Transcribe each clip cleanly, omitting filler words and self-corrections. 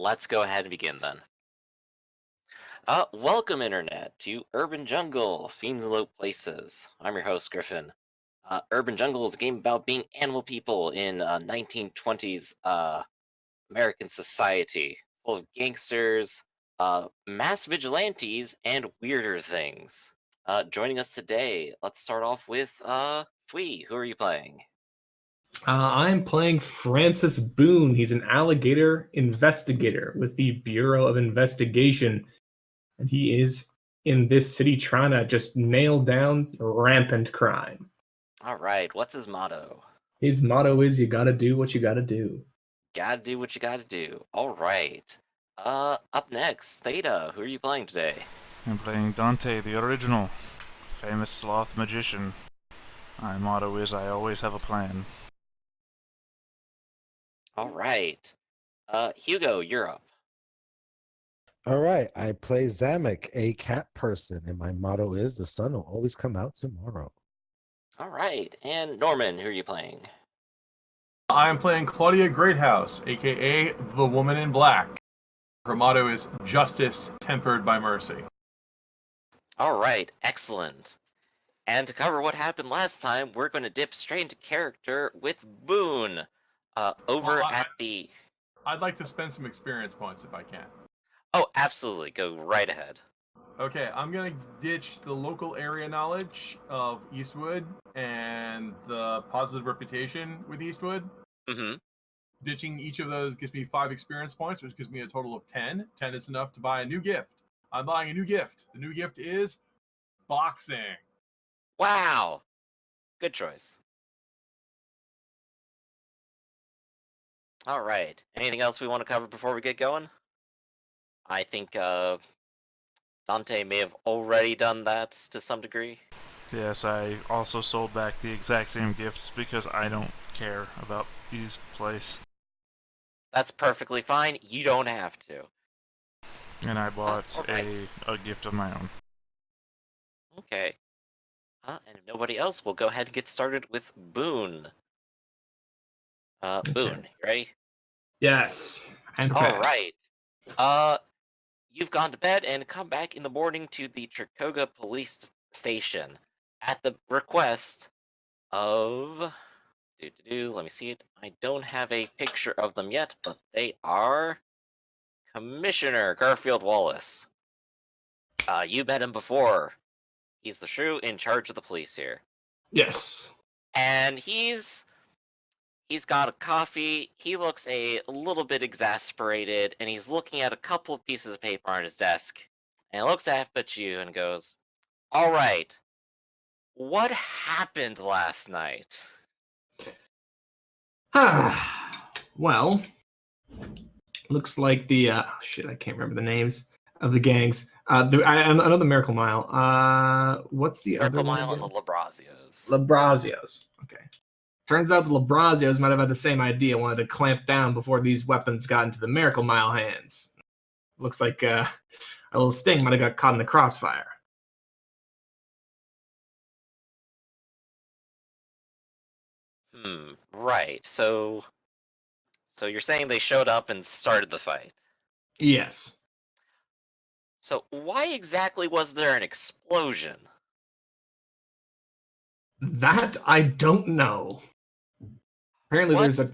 let's go ahead and begin then. Welcome, Internet, to Urban Jungle, Fiends and Low Places. I'm your host, Griffin. Urban Jungle is a game about being animal people in 1920s American society, full of gangsters, mass vigilantes, and weirder things. Joining us today, let's start off with Fwee. Who are you playing? I'm playing Francis Boone. He's an alligator investigator with the Bureau of Investigation. And he is in this city trying to just nail down rampant crime. All right, what's his motto? His motto is you gotta do what you gotta do. Gotta do what you gotta do. All right. Up next, Theta. Who are you playing today? I'm playing Dante, the original, famous sloth magician. My motto is I always have a plan. All right. Hugo, you're up. All right, I play Zamek, a cat person, and my motto is the sun will always come out tomorrow. All right. And Norman, who are you playing? I'm playing Claudia Greathouse, aka the Woman in Black. Her motto is justice tempered by mercy. All right. Excellent. And to cover what happened last time, we're going to dip straight into character with Boone. I'd like to spend some experience points if I can. Oh, absolutely. Go right ahead. Okay, I'm gonna ditch the local area knowledge of Eastwood and the positive reputation with Eastwood. Mm-hmm. Ditching each of those gives me 5 experience points, which gives me a total of 10. 10 is enough to buy a new gift. I'm buying a new gift. The new gift is boxing. Wow. Good choice. All right. Anything else we want to cover before we get going? I think Dante may have already done that to some degree. Yes, I also sold back the exact same gifts because I don't care about these place. That's perfectly fine. You don't have to. And I bought alright. a gift of my own. Okay. And if nobody else, we'll go ahead and get started with Boone. Okay. Boone, you ready? Yes. And All right. You've gone to bed and come back in the morning to the Trikoga police station at the request of... Let me see it. I don't have a picture of them yet, but they are Commissioner Garfield Wallace. You met him before. He's the shrew in charge of the police here. Yes. And he's got a coffee. He looks a little bit exasperated, and he's looking at a couple of pieces of paper on his desk. And looks up at you and goes, "All right, what happened last night?" Well, looks like the shit. I can't remember the names of the gangs. I know the Miracle Mile. What's the Miracle other one Mile and again? the Labrazios. Labrazios. Okay. Turns out the Labrazios might have had the same idea, wanted to clamp down before these weapons got into the Miracle Mile hands. Looks like a little sting might have got caught in the crossfire. Right. So you're saying they showed up and started the fight. Yes. So why exactly was there an explosion? That I don't know. Apparently there's a...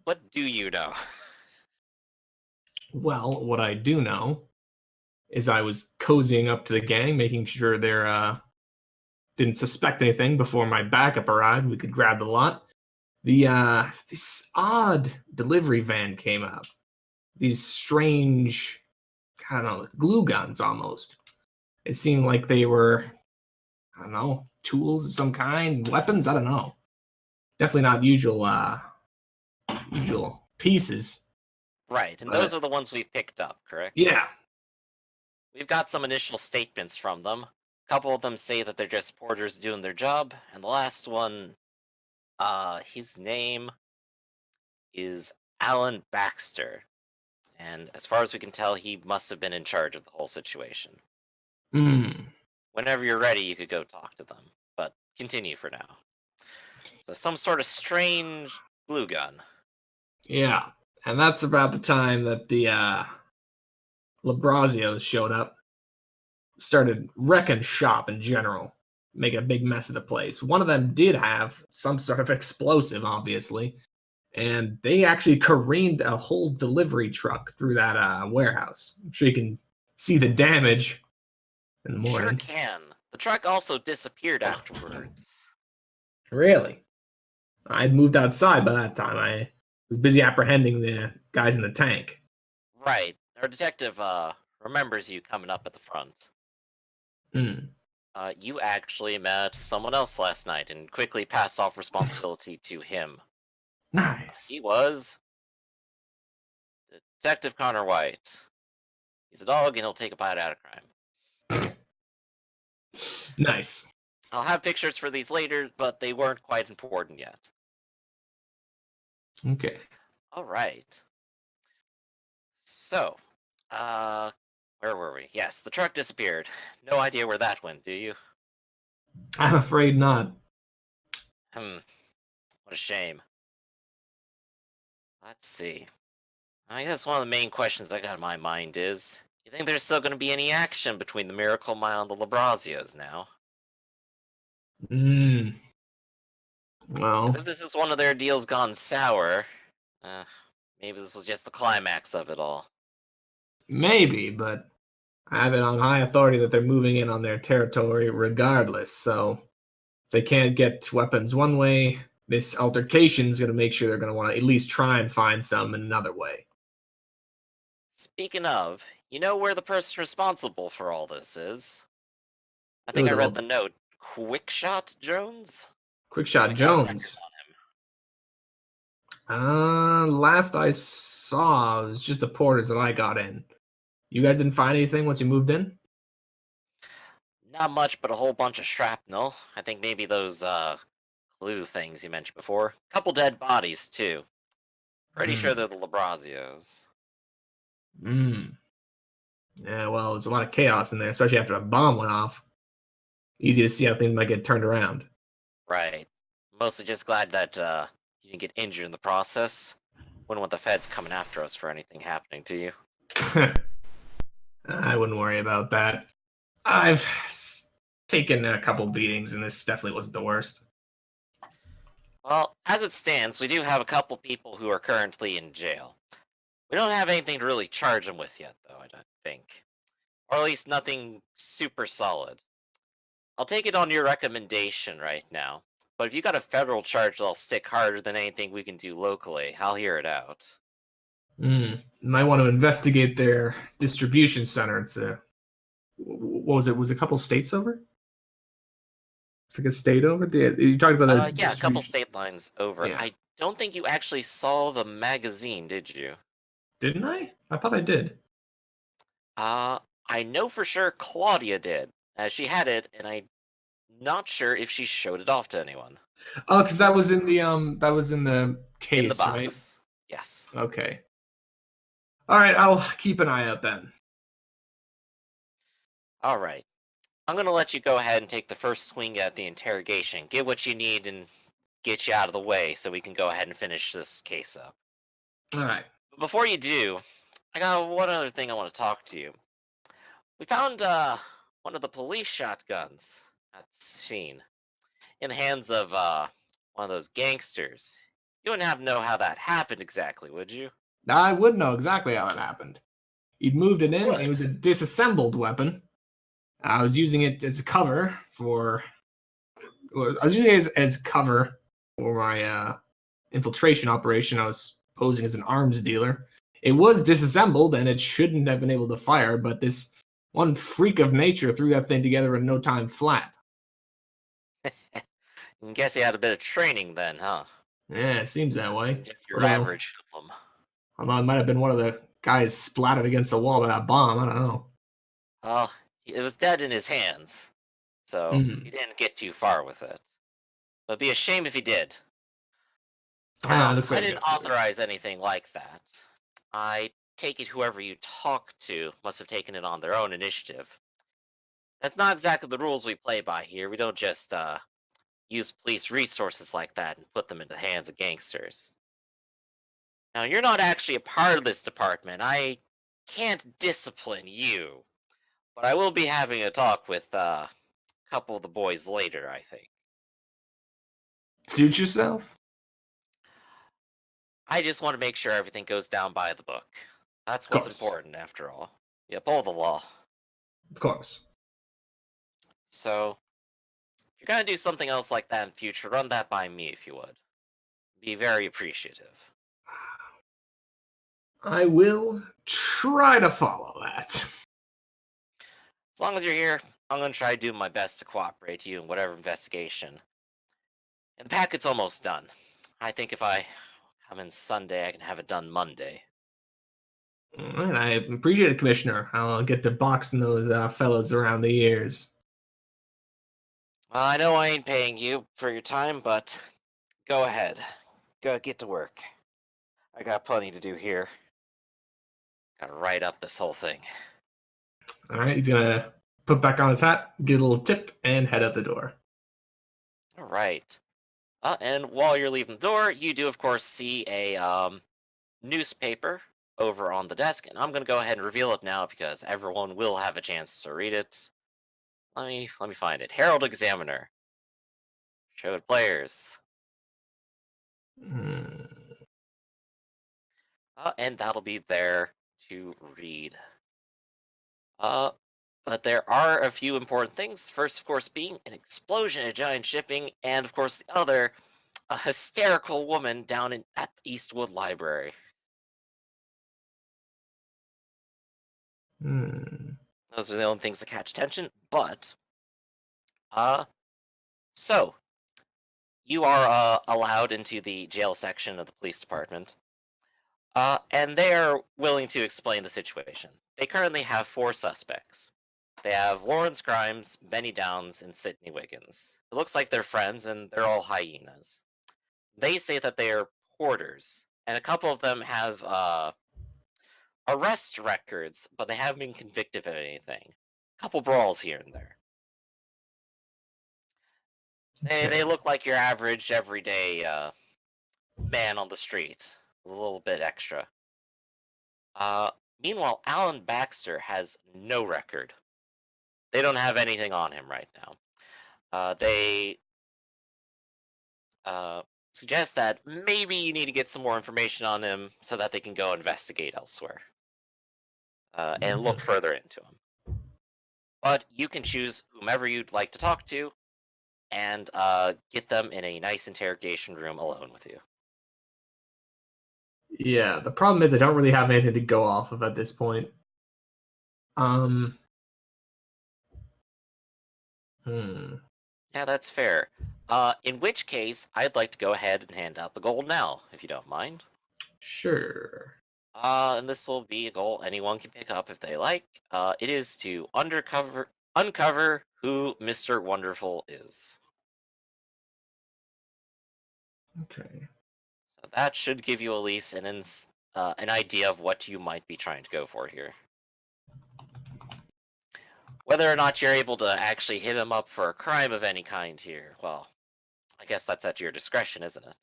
What do you know? Well, what I do know is I was cozying up to the gang, making sure they didn't suspect anything before my backup arrived. We could grab the lot. This odd delivery van came up. These strange, I don't know, glue guns almost. It seemed like they were, I don't know, tools of some kind, weapons. I don't know. Definitely not usual pieces. Right, and those are the ones we've picked up, correct? Yeah. We've got some initial statements from them. A couple of them say that they're just porters doing their job, and the last one, his name is Alan Baxter. And as far as we can tell, he must have been in charge of the whole situation. Whenever you're ready, you could go talk to them. But continue for now. So some sort of strange glue gun. Yeah. And that's about the time that the Labrazios showed up, started wrecking shop in general, making a big mess of the place. One of them did have some sort of explosive, obviously, and they actually careened a whole delivery truck through that warehouse. I'm sure you can see the damage in the Sure morning. can. The truck also disappeared afterwards. Really? I'd moved outside by that time. I was busy apprehending the guys in the tank. Right. Our detective remembers you coming up at the front. Hmm. You actually met someone else last night and quickly passed off responsibility to him. Nice. He was Detective Connor White. He's a dog and he'll take a bite out of crime. Nice. I'll have pictures for these later, but they weren't quite important yet. Okay. All right. So, where were we? Yes, the truck disappeared. No idea where that went, do you? I'm afraid not. What a shame. Let's see. I guess one of the main questions I got in my mind is, you think there's still going to be any action between the Miracle Mile and the Labrazios now? Hmm. Because Well, if this is one of their deals gone sour, uh, maybe this was just the climax of it all. maybe, but I have it on high authority that they're moving in on their territory regardless. So if they can't get weapons one way, this altercation is going to make sure they're going to want to at least try and find some in another way. Speaking of, you know where the person responsible for all this is? I think Ooh, I the read the note. Quickshot Jones? Quickshot We got records Jones. on him. Last I saw, it was just the porters that I got in. You guys didn't find anything once you moved in? Not much, but a whole bunch of shrapnel. I think maybe those, clue things you mentioned before. Couple dead bodies, too. Pretty sure they're the Labrazios. Hmm. Yeah, well, there's a lot of chaos in there, especially after a bomb went off. Easy to see how things might get turned around. Right. Mostly just glad that, you didn't get injured in the process. Wouldn't want the feds coming after us for anything happening to you. I wouldn't worry about that. I've taken a couple beatings, and this definitely wasn't the worst. Well, as it stands, we do have a couple people who are currently in jail. We don't have anything to really charge them with yet, though, I don't think. Or at least nothing super solid. I'll take it on your recommendation right now. But if you got a federal charge that'll stick harder than anything we can do locally, I'll hear it out. Might want to investigate their distribution center. It's what was it? Was it a couple states over? It's like a state over. You talked about the Yeah, a couple distribution. state lines over. Yeah. I don't think you actually saw the magazine, did you? Didn't I? I thought I did. I know for sure Claudia did, as she had it, and I'm not sure if she showed it off to anyone. Oh, because that was in the In the case, right? box. Yes. Okay. All right, I'll keep an eye out then. Alright. I'm gonna let you go ahead and take the first swing at the interrogation. Get what you need and get you out of the way so we can go ahead and finish this case up. All right. But before you do, I got one other thing I want to talk to you. We found one of the police shotguns at the scene in the hands of one of those gangsters. You wouldn't have to know how that happened exactly, would you? I would know exactly how it happened. You'd moved it in. Good. It was a disassembled weapon. I was using it as cover for. I was using it as cover for my infiltration operation. I was posing as an arms dealer. It was disassembled and it shouldn't have been able to fire, but this one freak of nature threw that thing together in no time flat. I guess you had a bit of training then, huh? Yeah, it seems that way. Wasn't just your average hoodlum. Although it might have been one of the guys splattered against the wall by that bomb. I don't know. Well, it was dead in his hands, so Mhm. he didn't get too far with it. But it'd be a shame if he did. Ah, Now, looks I like didn't authorize anything like that. I take it whoever you talk to must have taken it on their own initiative. That's not exactly the rules we play by here. We don't just use police resources like that and put them in the hands of gangsters. Now, you're not actually a part of this department. I can't discipline you, but I will be having a talk with a couple of the boys later, I think. Suit yourself? I just want to make sure everything goes down by the book. That's Of what's course. important, after all. You uphold the law. Of course. So, if you're gonna do something else like that in future, run that by me if you would. Be very appreciative. I will try to follow that. As long as you're here, I'm gonna try to do my best to cooperate to you in whatever investigation. And the packet's almost done. I think if I come in Sunday, I can have it done Monday. All right, I appreciate it, Commissioner. I'll get to boxing those fellows around the ears. Well, I know I ain't paying you for your time, but go ahead. Go get to work. I got plenty to do here. Gotta write up this whole thing. All right, he's gonna put back on his hat, get a little tip, and head out the door. All right. And while you're leaving the door, you do, of course, see a newspaper over on the desk, and I'm gonna go ahead and reveal it now because everyone will have a chance to read it. Let me find it. Herald Examiner. Show it players. Hmm. And that'll be there to read. But there are a few important things. First, of course, being an explosion at giant shipping, and of course, the other, a hysterical woman down at the Eastwood Library. Hmm. Those are the only things that catch attention. But, uh, so you are allowed into the jail section of the police department. And they are willing to explain the situation. They currently have 4 suspects. They have Lawrence Grimes, Benny Downs, and Sidney Wiggins. It looks like they're friends, and they're all hyenas. They say that they are porters, and a couple of them have arrest records, but they haven't been convicted of anything. A couple brawls here and there. They Okay. look like your average, everyday man on the street. A little bit extra. Meanwhile, Alan Baxter has no record. They don't have anything on him right now. They suggest that maybe you need to get some more information on him so that they can go investigate elsewhere and look further into him. But you can choose whomever you'd like to talk to and get them in a nice interrogation room alone with you. Yeah, the problem is I don't really have anything to go off of at this point. Hmm. Yeah, that's fair. In which case, I'd like to go ahead and hand out the gold now, if you don't mind. Sure. And this will be a goal anyone can pick up if they like. It is to uncover who Mr. Wonderful is. Okay. So that should give you at least an idea of what you might be trying to go for here. Whether or not you're able to actually hit him up for a crime of any kind here, well, I guess that's at your discretion, isn't it?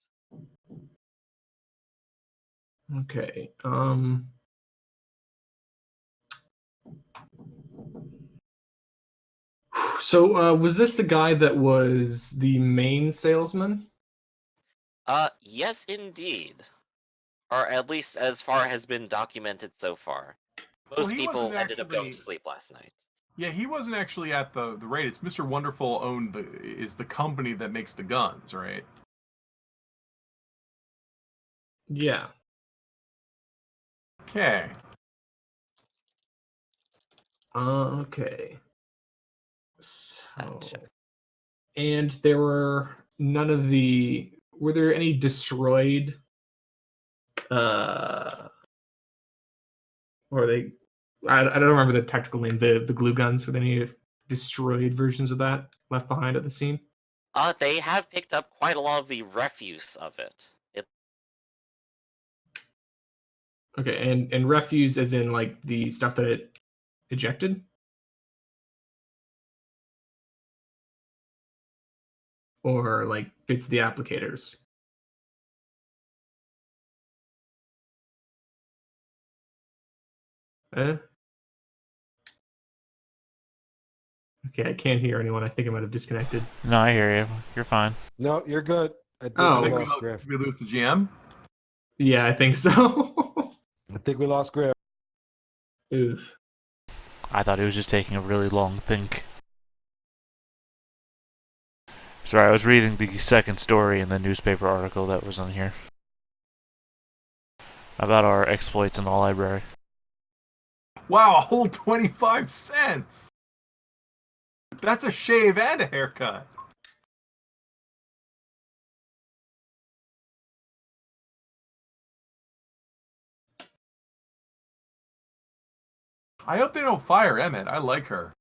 Okay. So, was this the guy that was the main salesman? Yes, indeed. Or at least as far has been documented so far. Most he people wasn't ended up going actually- to sleep last night. Yeah, he wasn't actually at the raid. It's Mr. Wonderful is the company that makes the guns, right? Yeah. Okay. Okay. So, Gotcha. and there were none of the. Were there any destroyed? Or they? I don't remember the technical name. The glue guns. Were there any destroyed versions of that left behind at the scene? They have picked up quite a lot of the refuse of it. Okay, and refuse as in like the stuff that it ejected? Or like bits of the applicators? Okay, I can't hear anyone. I think I might have disconnected. No, I hear you. You're fine. No, you're good. I think Oh. I we think lost Griff. we lose the GM. Yeah, I think so. I think we lost Griff. Oof. I thought he was just taking a really long think. Sorry, I was reading the second story in the newspaper article that was on here about our exploits in the library. Wow, a whole 25 cents. That's a shave and a haircut. I hope they don't fire Emmett. I like her.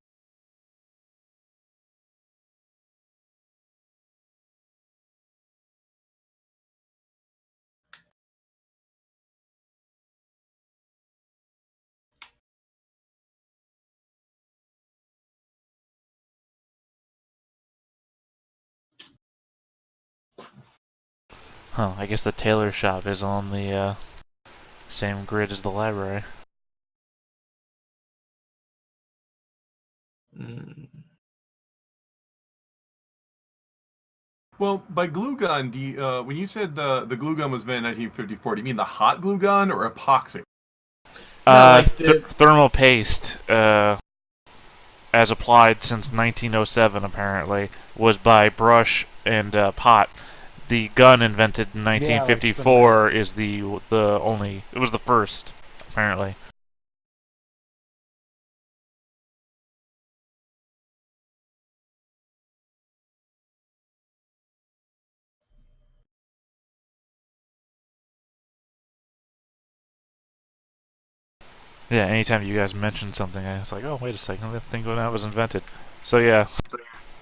Huh, I guess the tailor shop is on the same grid as the library. Mm. Well, by glue gun, do you, when you said the glue gun was made in 1954, do you mean the hot glue gun or epoxy? Thermal paste, as applied since 1907, apparently, was by Brush and Pot. The gun invented in 1954 is the only. It was the first, apparently. Yeah, anytime you guys mention something, I was like, oh, wait a second, that thing when that was invented. So yeah,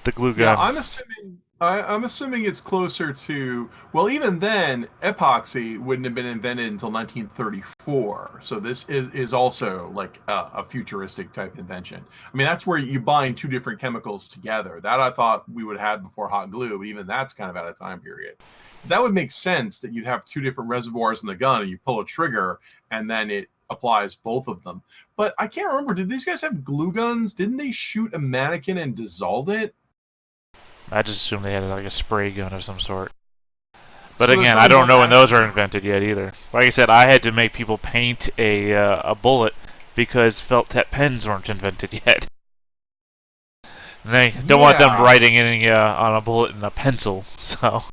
the glue gun. Yeah, I'm assuming it's closer to, well, even then, epoxy wouldn't have been invented until 1934. So this is also like a futuristic type invention. I mean, that's where you bind two different chemicals together. That I thought we would have had before hot glue, but even that's kind of out of time period. That would make sense that you'd have two different reservoirs in the gun and you pull a trigger and then it applies both of them. But I can't remember, did these guys have glue guns? Didn't they shoot a mannequin and dissolve it? I just assumed they had like a spray gun of some sort. But So again, I don't know when those are invented yet either. Like I said, I had to make people paint a bullet because felt tip pens weren't invented yet. And they don't want them writing any on a bullet in a pencil, so.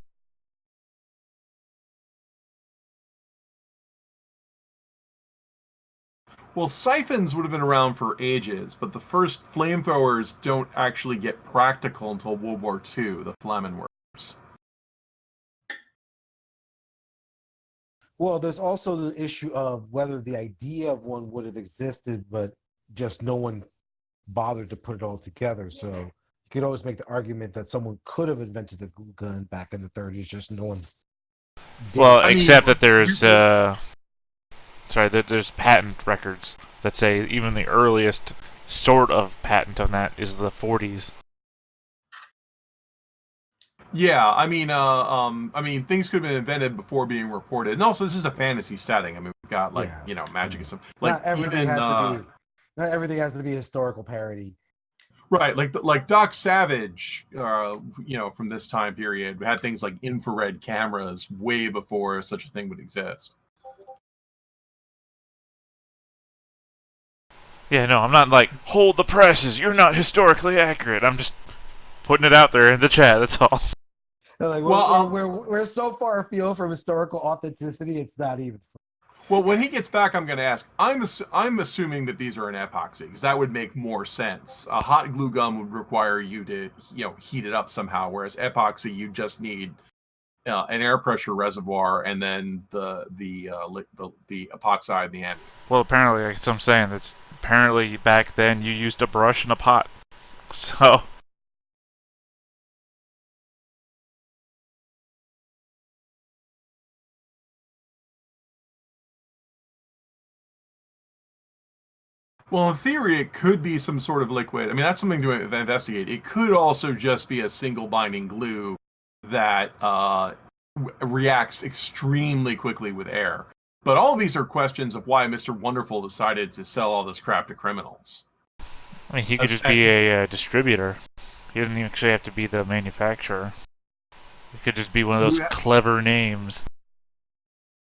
Well, siphons would have been around for ages, but the first flamethrowers don't actually get practical until World War II, the Flammenwerfers. Well, there's also the issue of whether the idea of one would have existed, but just no one bothered to put it all together. So you could always make the argument that someone could have invented a glue gun back in the 30s, just no one did. Well, except that there's there's patent records that say even the earliest sort of patent on that is the 40s. Yeah, I mean, things could have been invented before being reported, and also this is a fantasy setting. I mean, we've got magic and stuff. Like not everything not everything has to be historical parody. Right, like Doc Savage, from this time period, had things like infrared cameras way before such a thing would exist. Yeah, no, I'm not like, hold the presses, you're not historically accurate. I'm just putting it out there in the chat, that's all. Like, we're so far afield from historical authenticity, it's not even. Well, when he gets back, I'm going to ask. I'm assuming that these are an epoxy because that would make more sense. A hot glue gun would require you to heat it up somehow, whereas epoxy you just need an air pressure reservoir and then the epoxide in the end. Well, apparently, like I'm saying, it's apparently back then you used a brush and a pot, so. Well, in theory, it could be some sort of liquid. I mean, that's something to investigate. It could also just be a single binding glue that reacts extremely quickly with air. But all of these are questions of why Mr. Wonderful decided to sell all this crap to criminals. I mean, he could just be a distributor. He doesn't actually have to be the manufacturer. He could just be one of those clever names.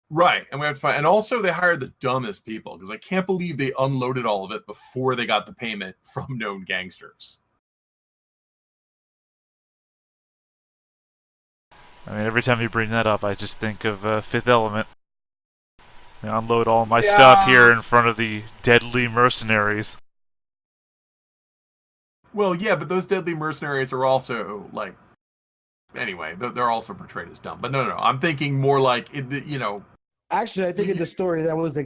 Right, and we have to find. And also, they hired the dumbest people because I can't believe they unloaded all of it before they got the payment from known gangsters. I mean, every time you bring that up, I just think of Fifth Element. I unload all my stuff here in front of the deadly mercenaries. Well, yeah, but those deadly mercenaries are also like. Anyway, they're also portrayed as dumb. But no. I'm thinking more like Actually, I think in the story that was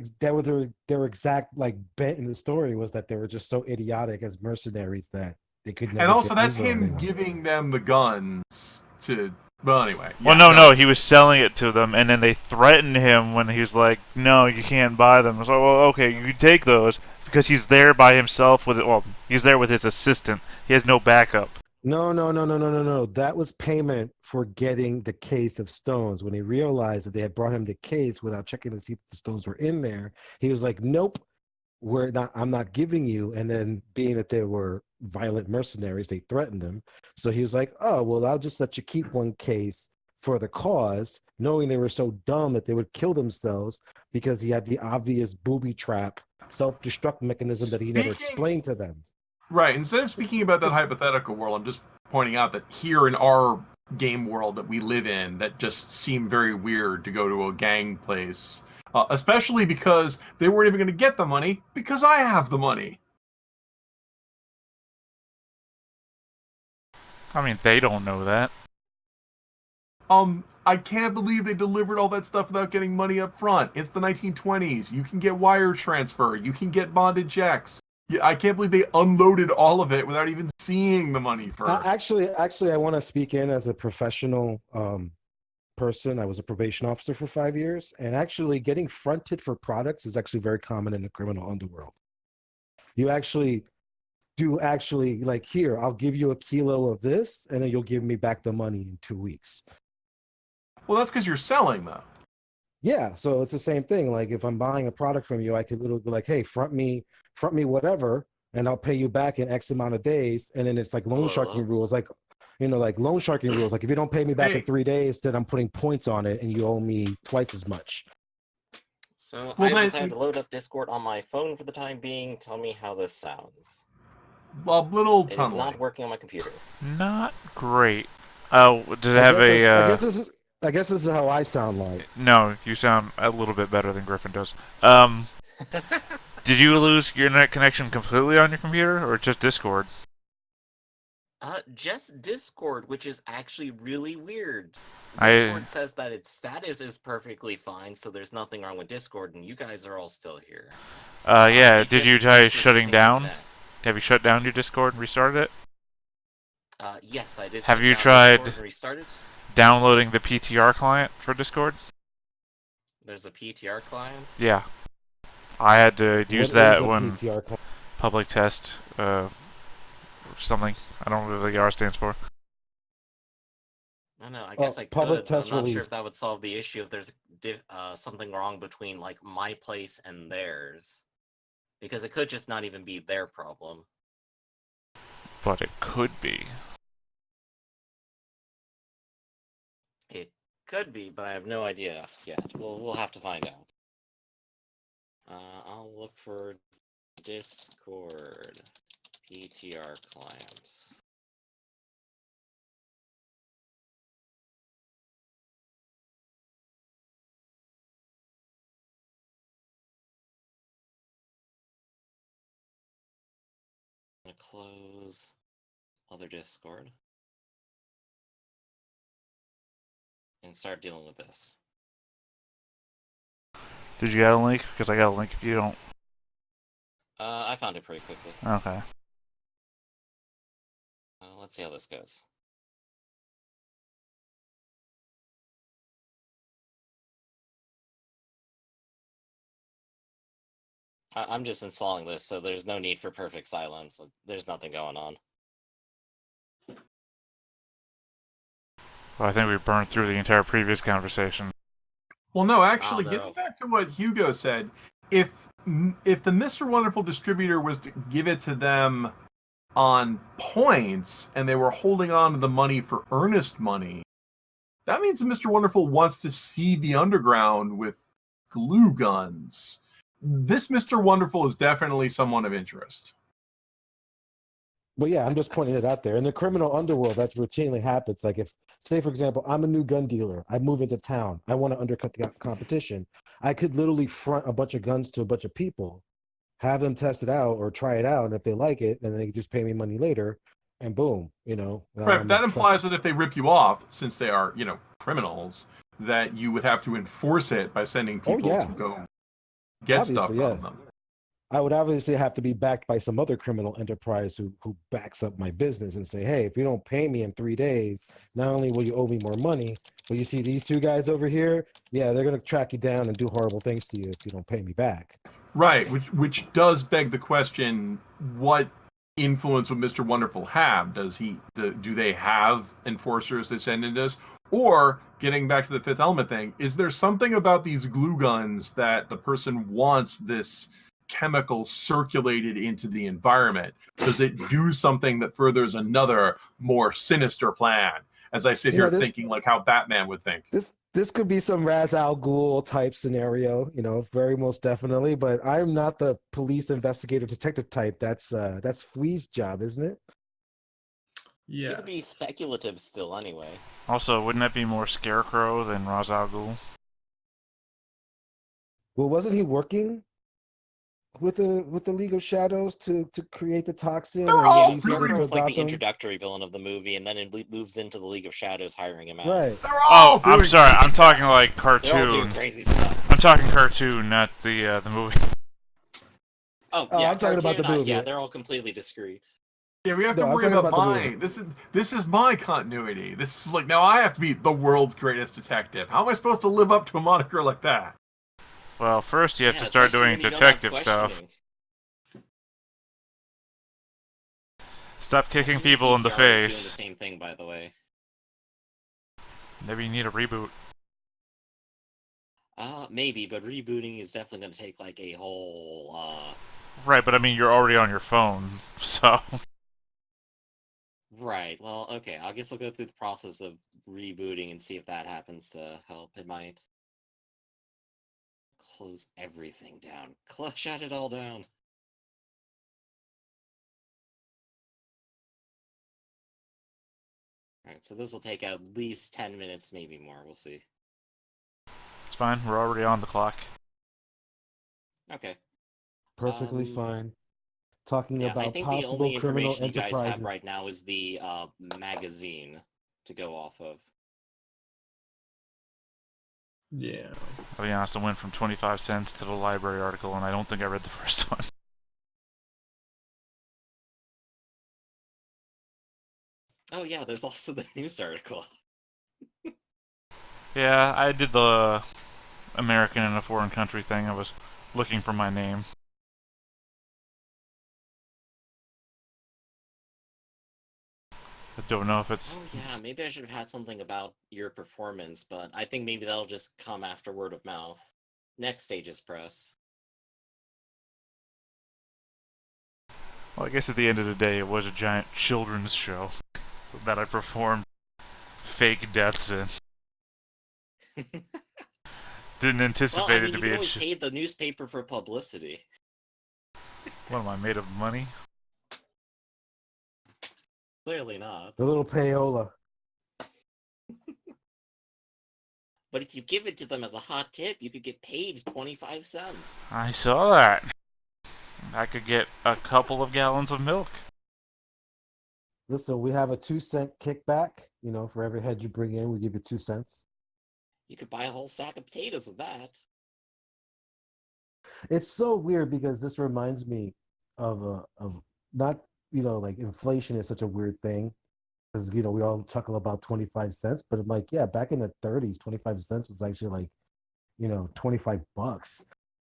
their exact like bent in the story was that they were just so idiotic as mercenaries that they could never. And also, that's him giving them the guns to. Well, anyway. Yeah, well, no, he was selling it to them, and then they threatened him when he was like, "No, you can't buy them." So, well, okay, you take those because he's there by himself with. Well, he's there with his assistant. He has no backup. No. That was payment for getting the case of stones. When he realized that they had brought him the case without checking to see if the stones were in there, he was like, "Nope, we're not. I'm not giving you." And then, being that they were violent mercenaries, they threatened him. So he was like, "Oh, well, I'll just let you keep one case for the cause," knowing they were so dumb that they would kill themselves because he had the obvious booby trap self-destruct mechanism that he never explained to them. Right. Instead of speaking about that hypothetical world, I'm just pointing out that here in our game world that we live in, that just seemed very weird to go to a gang place, especially because they weren't even going to get the money because I have the money. I mean, they don't know that. I can't believe they delivered all that stuff without getting money up front. It's the 1920s. You can get wire transfer. You can get bonded checks. Yeah, I can't believe they unloaded all of it without even seeing the money first. Actually, I want to speak in as a professional person. I was a probation officer for 5 years, and actually getting fronted for products is actually very common in the criminal underworld. You actually like, here, I'll give you a kilo of this, and then you'll give me back the money in 2 weeks. Well, that's because you're selling, though. Yeah, so it's the same thing. Like, if I'm buying a product from you, I could literally be like, "Hey, front me whatever, and I'll pay you back in X amount of days." And then it's like loan sharking rules, like loan sharking rules. Like, if you don't pay me back in 3 days, then I'm putting points on it, and you owe me twice as much. So I decided to load up Discord on my phone for the time being. Tell me how this sounds. Well, little It's not working on my computer. Not great. Oh, does it have I guess this is how I sound like. No, you sound a little bit better than Griffin does. Did you lose your internet connection completely on your computer, or just Discord? Just Discord, which is actually really weird. Discord says that its status is perfectly fine, so there's nothing wrong with Discord, and you guys are all still here. Yeah, did you try shutting down? Have you shut down your Discord and restarted it? Yes, I did. Have you tried restarted? Downloading the PTR client for Discord? There's a PTR client? Yeah. I had to use that when public test, something. I don't know what the R stands for. I know, I guess I could, but I'm not sure if that would solve the issue if there's something wrong between, like, my place and theirs. Because it could just not even be their problem. But it could be. It could be, but I have no idea yet. We'll have to find out. I'll look for Discord PTR clients. I'm gonna close other Discord and start dealing with this. Did you get a link? Because I got a link if you don't. I found it pretty quickly. Okay. Let's see how this goes. I'm just installing this, so there's no need for perfect silence. There's nothing going on. Well, I think we burned through the entire previous conversation. Well, no, actually, Oh, getting no. back to what Hugo said, if the Mr. Wonderful distributor was to give it to them on points and they were holding on to the money for earnest money, that means that Mr. Wonderful wants to see the underground with glue guns. This Mr. Wonderful is definitely someone of interest. But yeah, I'm just pointing it out there. In the criminal underworld, that routinely happens. Like if, say, for example, I'm a new gun dealer. I move into town. I want to undercut the competition. I could literally front a bunch of guns to a bunch of people, have them test it out or try it out. And if they like it, then they can just pay me money later. And boom, now Right, but I'm that a implies trusted. that if they rip you off, since they are, criminals, that you would have to enforce it by sending Oh, people to yeah. go get stuff Obviously, yeah. from them. I would obviously have to be backed by some other criminal enterprise who backs up my business and say, hey, if you don't pay me in 3 days, not only will you owe me more money, but you see these two guys over here, yeah, they're gonna track you down and do horrible things to you if you don't pay me back. Right, which does beg the question: what influence would Mr. Wonderful have? Do they have enforcers they send into this? Or getting back to the Fifth Element thing, is there something about these glue guns that the person wants this chemical circulated into the environment? Does it do something that furthers another more sinister plan? As I sit You know, here this thinking like how Batman would think. this could be some Raz Al Ghul type scenario, very most definitely. But I'm not the police investigator detective type. That's Flea's job, isn't it? You could be Yes. speculative still, anyway. Also, wouldn't that be more Scarecrow than Ra's al Ghul? Well, wasn't he working with the League of Shadows to create the toxin They're and Yeah, all release it doing into Scarecrow's like the Gotham? introductory villain of the movie, and then it moves into the League of Shadows, hiring him out. Right. they're Oh, all I'm doing sorry. I'm crazy talking stuff. like They're all doing cartoon. crazy stuff. I'm talking cartoon, not the movie. Oh, Oh, yeah, I'm talking about the cartoon, yeah, movie. they're all completely discreet. Yeah, we have to No, I'm worry talking about about the my movie. this is my continuity. This is like now I have to be the world's greatest detective. How am I supposed to live up to a moniker like that? Well, first you have Yeah, to start especially doing when you don't have detective stuff. questioning. Stop I kicking think people in the EPR is doing the face. same thing, by the way. Maybe you need a reboot. Maybe, but rebooting is definitely going to take like a whole, Right, but I mean, you're already on your phone, so. Right, well, okay, I guess I'll go through the process of rebooting and see if that happens to help. It might close everything down. Shut it all down. Alright, so this will take at least 10 minutes, maybe more. We'll see. It's fine, we're already on the clock. Okay. Perfectly fine. Talking Yeah, I about think the possible only criminal information you guys have right enterprises. now is the magazine to go off of. Yeah. I'll be honest, I went from 25 cents to the library article, and I don't think I read the first one. Oh yeah, there's also the news article. Yeah, I did the American in a foreign country thing. I was looking for my name. I don't know if it's. Oh yeah, maybe I should have had something about your performance, but I think maybe that'll just come after word of mouth. Next stage is press. Well, I guess at the end of the day, it was a giant children's show that I performed fake deaths in. Didn't Well, anticipate I it mean, to you be could a. always pay the newspaper for publicity. What am I made of money? Clearly not. The little payola. But if you give it to them as a hot tip, you could get paid 25 cents. I saw that. I could get a couple of gallons of milk. Listen, we have a 2 cent kickback. For every head you bring in, we give you 2 cents. You could buy a whole sack of potatoes with that. It's so weird because this reminds me of not like inflation is such a weird thing because we all chuckle about 25 cents, but I'm like, yeah, back in the 30s, 25 cents was actually like $25.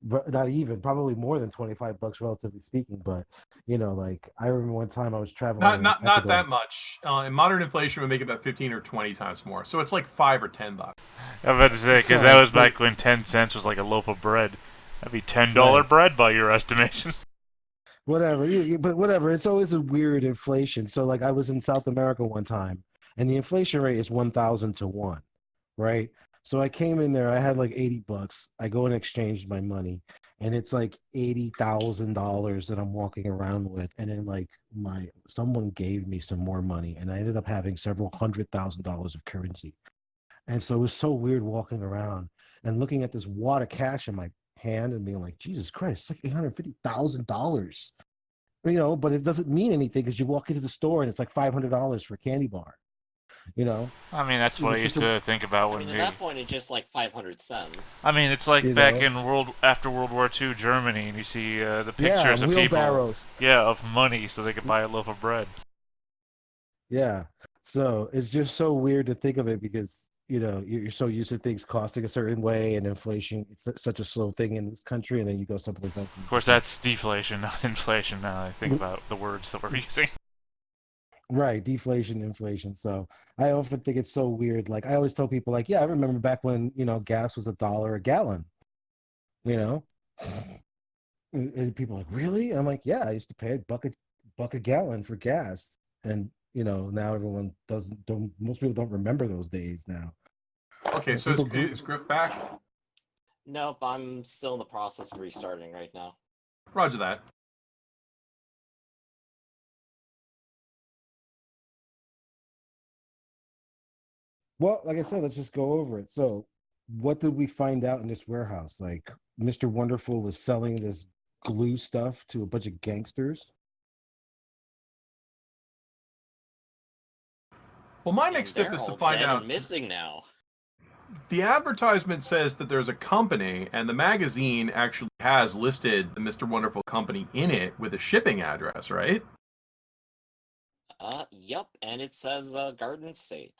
Not even, probably more than $25, relatively speaking. But like I remember one time I was traveling in Not Ecuador. that much. And modern inflation would make it about 15 or 20 times more. So it's like $5 or $10. I'm about to say, because that Right, was back when 10 cents was like a loaf of bread. That'd be $10 right. bread by your estimation. Whatever, but whatever. It's always a weird inflation. So, like, I was in South America one time, and the inflation rate is 1,000 to 1, right? So I came in there, I had like $80. I go and exchange my money, and it's like $80,000 that I'm walking around with. And then like someone gave me some more money, and I ended up having several $100,000 of currency. And so it was so weird walking around and looking at this wad of cash in my hand and being like, Jesus Christ, it's like $850,000. But it doesn't mean anything because you walk into the store and it's like $500 for a candy bar. I mean, that's It what I was used such a, to think about I when mean, at that point, it's just like 500 cents. I mean, it's like you back know, in after World War II Germany, and you see the yeah, pictures of people, wheelbarrows. yeah, of money so they could buy a loaf of bread. Yeah. So it's just so weird to think of it because, you're so used to things costing a certain way and inflation, it's such a slow thing in this country. And then you go someplace else. And Of course, that's deflation, not inflation. Now I think about the words that we're using. Right, deflation, inflation. So I often think it's so weird. Like I always tell people, like, yeah, I remember back when gas was $1 a gallon. You know, and people are like, really? I'm like, yeah, I used to pay buck a gallon for gas, and now everyone doesn't. Don't Most people don't remember those days now. Okay, so is Griff back? Nope, I'm still in the process of restarting right now. Roger that. Well, like I said, let's just go over it. So, what did we find out in this warehouse? Like, Mr. Wonderful was selling this glue stuff to a bunch of gangsters. Well, my And next step they're is to all find dead out. and missing now. The advertisement says that there's a company, and the magazine actually has listed the Mr. Wonderful company in it with a shipping address, right? Yep, and it says Garden State.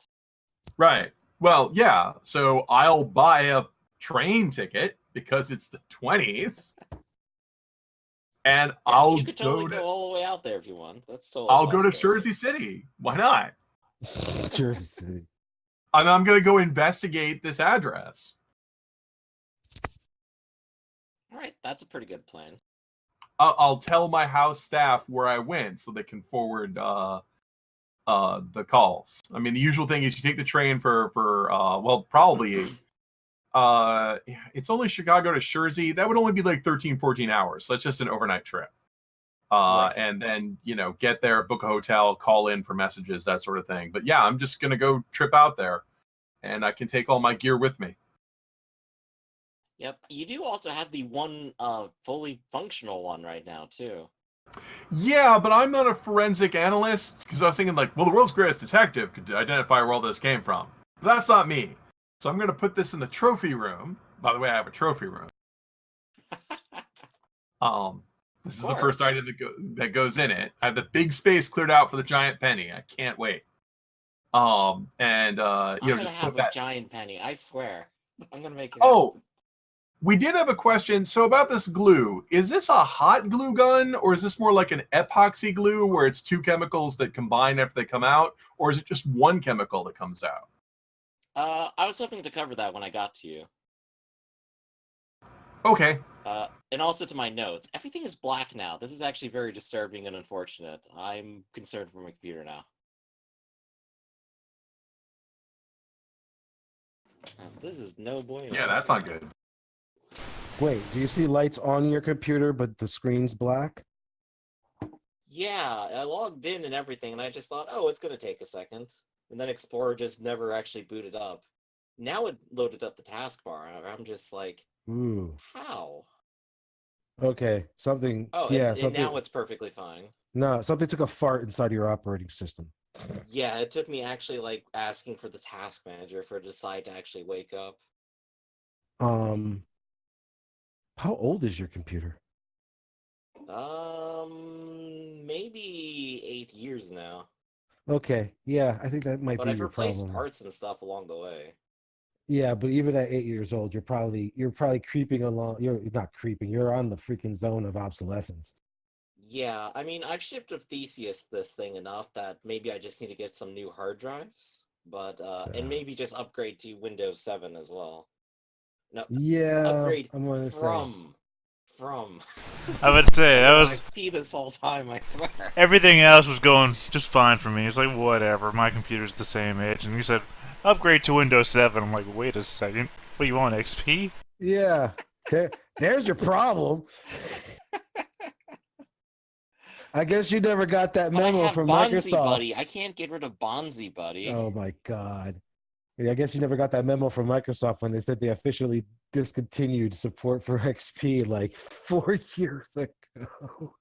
Right. Well, yeah. So I'll buy a train ticket because it's the 20s, and Yeah, I'll you could totally go all the way out there if you want. That's totally I'll go to possible. Jersey City. Why not? Jersey City. And I'm going to go investigate this address. All right, that's a pretty good plan. I'll tell my house staff where I went so they can forward the calls. I mean, the usual thing is you take the train for probably it's only Chicago to Jersey. That would only be like 13, 14 hours. So that's just an overnight trip. Right. And then, get there, book a hotel, call in for messages, that sort of thing. But yeah, I'm just going to go trip out there and I can take all my gear with me. Yep, you do also have the one fully functional one right now, too. Yeah, but I'm not a forensic analyst because I was thinking like, well, the world's greatest detective could identify where all this came from. But that's not me. So I'm going to put this in the trophy room. By the way, I have a trophy room. This is the first item that goes in it. I have the big space cleared out for the giant penny. I can't wait. I'm gonna just have put that. a giant penny. I swear, I'm gonna make it. Oh, happen. we did have a question. So about this glue, is this a hot glue gun or is this more like an epoxy glue where it's two chemicals that combine after they come out, or is it just one chemical that comes out? I was hoping to cover that when I got to you. Okay. And also to my notes, everything is black now. This is actually very disturbing and unfortunate. I'm concerned for my computer now. This is no bueno. Yeah, that's not good. Wait, do you see lights on your computer, but the screen's black? Yeah, I logged in and everything, and I just thought, oh, it's gonna take a second. And then Explorer just never actually booted up. Now it loaded up the taskbar, and I'm just like, Ooh. how? Okay, something. Oh, yeah, and something. now it's perfectly fine. No, something took a fart inside your operating system. Yeah, it took me actually like asking for the task manager for it to decide to actually wake up. How old is your computer? Maybe 8 years now. Okay, yeah, I think that might But be I've your replaced problem. parts and stuff along the way. Yeah, but even at 8 years old, you're probably creeping along. You're not creeping. You're on the freaking zone of obsolescence. Yeah, I mean, I've shipped with Theseus this thing enough that maybe I just need to get some new hard drives, but and So, maybe just upgrade to Windows 7 as well. No, yeah, upgrade I'm gonna say. from. I would say I've that been on was XP this whole time, I swear. everything else was going just fine for me. It's like whatever. My computer's the same age, and you said upgrade to Windows 7. I'm like, wait a second. What you want XP? Yeah, there's your problem. I guess you never got that But I memo have from Bonzi Microsoft. Buddy. I can't get rid of Bonzi Buddy. Oh my God. Yeah, I guess you never got that memo from Microsoft when they said they officially discontinued support for XP like 4 years ago.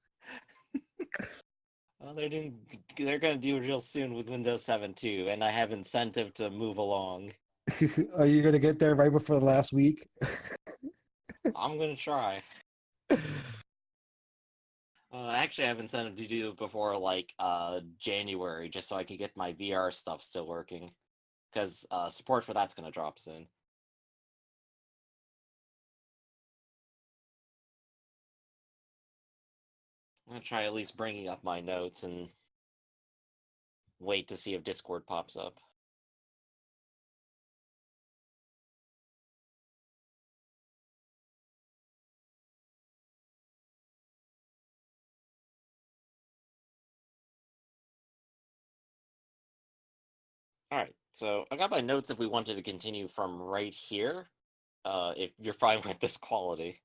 Well, they're gonna do it real soon with Windows 7 too, and I have incentive to move along. Are you gonna get there right before the last week? I'm gonna try. Actually, I have incentive to do it before like January, just so I can get my VR stuff still working, because support for that's gonna drop soon. I'm gonna try at least bringing up my notes and wait to see if Discord pops up. Alright, so I got my notes if we wanted to continue from right here, if you're fine with this quality.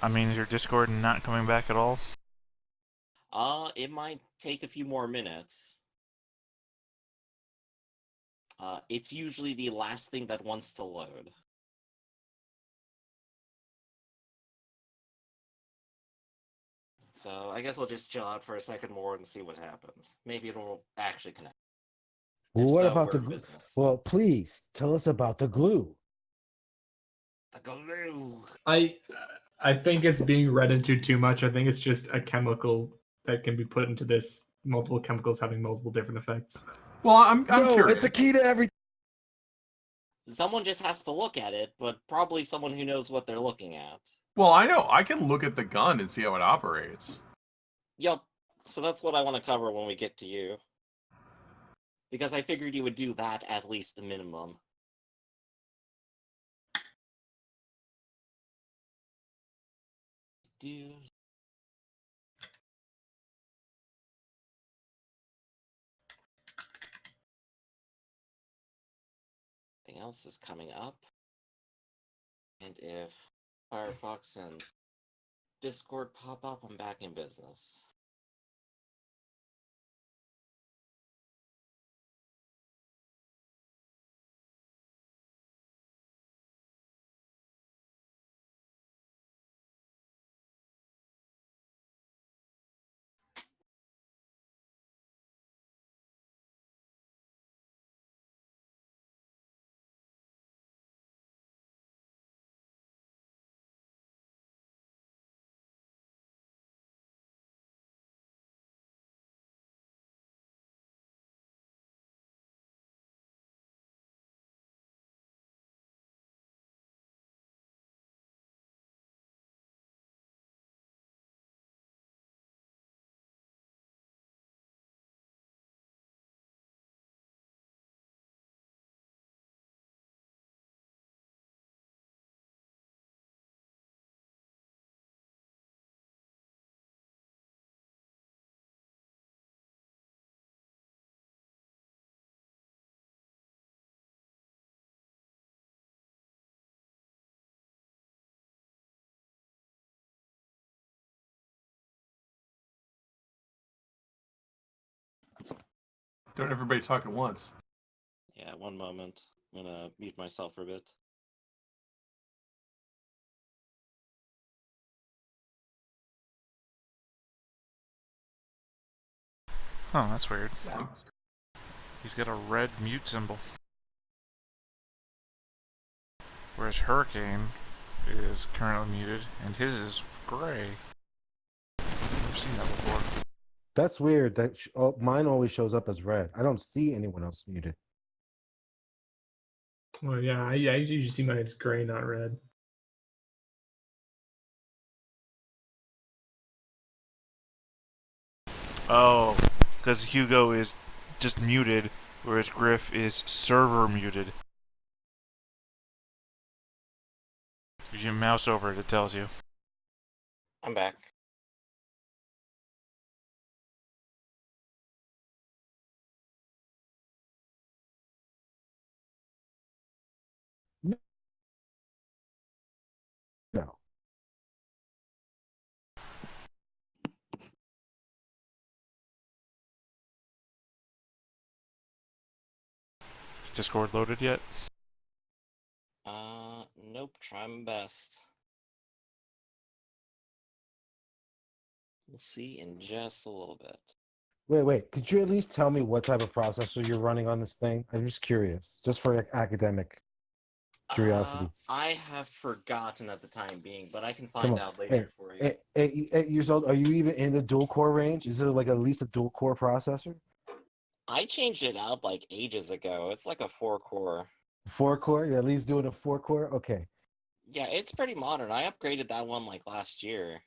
I mean, is your Discord not coming back at all? It might take a few more minutes. It's usually the last thing that wants to load. So I guess we'll just chill out for a second more and see what happens. Maybe it'll actually connect. Well, If what so, about we're in business. Well, please tell us about the glue. The glue. I think it's being read into too much. I think it's just a chemical that can be put into this. Multiple chemicals having multiple different effects. Well, I'm No, curious. it's a key to everything. Someone just has to look at it, but probably someone who knows what they're looking at. Well, I know. I can look at the gun and see how it operates. Yup. So that's what I want to cover when we get to you. Because I figured you would do that at least the minimum. Do. Anything else is coming up. And if Firefox and Discord pop up, I'm back in business. Don't everybody talk at once. Yeah, one moment. I'm gonna mute myself for a bit. Oh, that's weird. Yeah. He's got a red mute symbol. Whereas Hurricane is currently muted, and his is gray. I've seen that before. That's weird. Mine always shows up as red. I don't see anyone else muted. Well, yeah, I usually see mine as gray, not red. Oh, because Hugo is just muted, whereas Griff is server muted. If you mouse over it, it tells you. I'm back. No. Is Discord loaded yet? Nope. Try my best. We'll see in just a little bit. Wait. Could you at least tell me what type of processor you're running on this thing? I'm just curious, just for academic curiosity. I have forgotten at the time being, but I can Come find on. out later for you. 8 years old, are you even in the dual core range? Is it like at least a dual core processor? I changed it out like ages ago. It's like a 4-core. 4 core? You're at least doing a 4 core? Okay. Yeah, it's pretty modern. I upgraded that one like last year.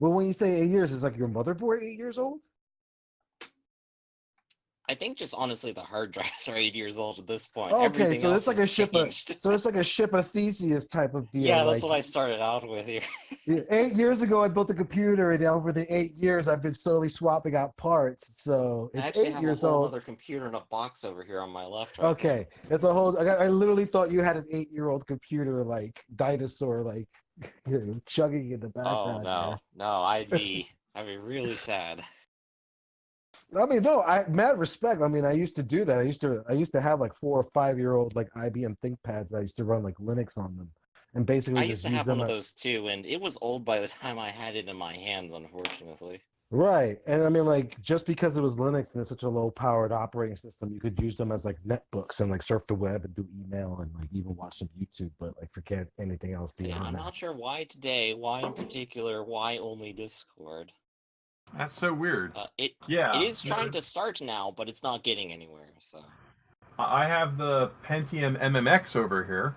Well, when you say 8 years, is like your motherboard 8 years old? I think just honestly the hard drives are 8 years old at this point. Okay, Everything so else it's like has a ship of changed. so it's like a ship of Theseus type of deal. Yeah, that's like, what I started out with here. 8 years ago, I built a computer, and over the 8 years, I've been slowly swapping out parts. So I it's actually eight have a years whole old. other computer in a box over here on my left right now. Okay, it's a whole. I literally thought you had an 8-year-old computer, like dinosaur, like chugging in the Oh background. no, no, I'd be really sad. I mean, no, I mad respect. I mean, I used to do that. I used to have like 4 or 5 year old like IBM ThinkPads. I used to run like Linux on them, and basically I used just to use have one them. of those too, and it was old by the time I had it in my hands, unfortunately. Right, and I mean, like just because it was Linux and it's such a low powered operating system, you could use them as like netbooks and like surf the web and do email and like even watch some YouTube, but like forget anything else Yeah, beyond I'm that. not sure why today, why in particular, why only Discord. That's so weird. It Yeah. is trying to start now, but it's not getting anywhere. So I have the Pentium MMX over here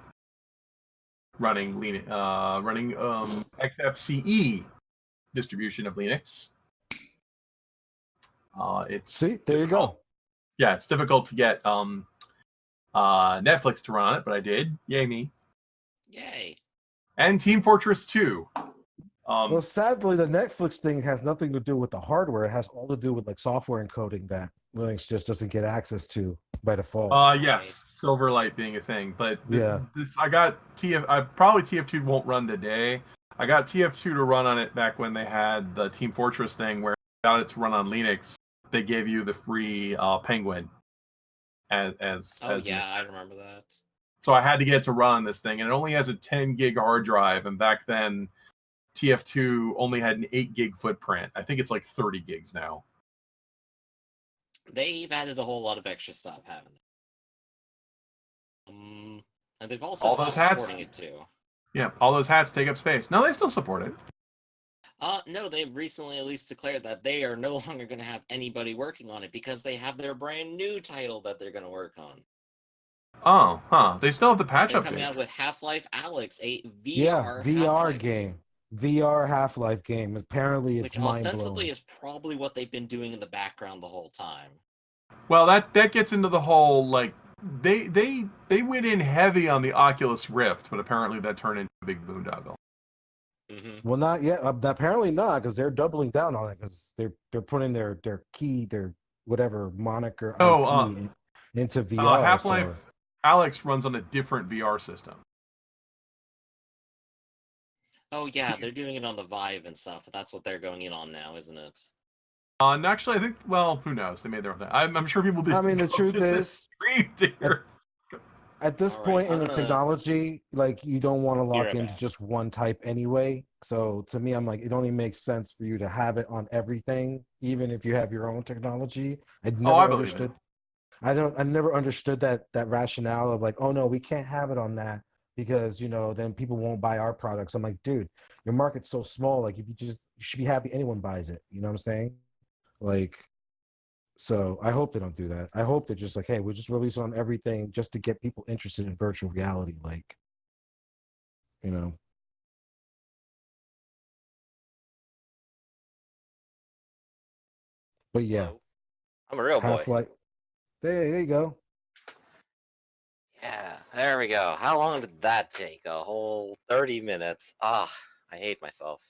running XFCE distribution of Linux. It's See, there you difficult. go. Yeah, it's difficult to get Netflix to run on it, but I did. Yay me. yay! And Team Fortress 2. Well, sadly, the Netflix thing has nothing to do with the hardware. It has all to do with like software encoding that Linux just doesn't get access to by default. Yes, Silverlight being a thing, but Yeah. I got probably TF2 won't run today. I got TF2 to run on it back when they had the Team Fortress thing, where got it to run on Linux. They gave you the free Penguin as Yeah, I remember that. So I had to get it to run on this thing, and it only has a 10 gig hard drive, and back then TF2 only had an 8 gig footprint. I think it's like 30 gigs now. They've added a whole lot of extra stuff, haven't they? And they've also All those stopped hats? supporting it too. Yeah, all those hats take up space. No, they still support it. No, they've recently at least declared that they are no longer going to have anybody working on it because they have their brand new title that they're going to work on. Oh, huh. They still have the patch They're update. coming out with Half-Life Alyx, a VR Yeah, VR Half-Life game. VR Half-Life game. Apparently, it's which mind ostensibly blowing. is probably what they've been doing in the background the whole time. Well, that gets into the whole like they went in heavy on the Oculus Rift, but apparently that turned into a big boondoggle. Mm-hmm. Well, not yet. Apparently not, because they're doubling down on it because they're putting their key, their whatever moniker IP into VR. Half-Life so. Alyx runs on a different VR system. Oh yeah, they're doing it on the Vive and stuff. That's what they're going in on now, isn't it? And actually, I think, well, who knows? They made their own thing. I'm sure people did. I mean, the truth is, at this point in the technology, like you don't want to lock into just one type anyway. So to me, I'm like, it only makes sense for you to have it on everything, even if you have your own technology. I never understood that rationale of like, oh no, we can't have it on that because then people won't buy our products. I'm like, dude, your market's so small. Like, if you should be happy anyone buys it. You know what I'm saying? Like, So I hope they don't do that. I hope they're just like, hey, we'll just release on everything just to get people interested in virtual reality. Like, you know. But yeah, Whoa. I'm a real boy. Half-Life. There you go. Yeah, there we go. How long did that take? A whole 30 minutes. Ah, I hate myself.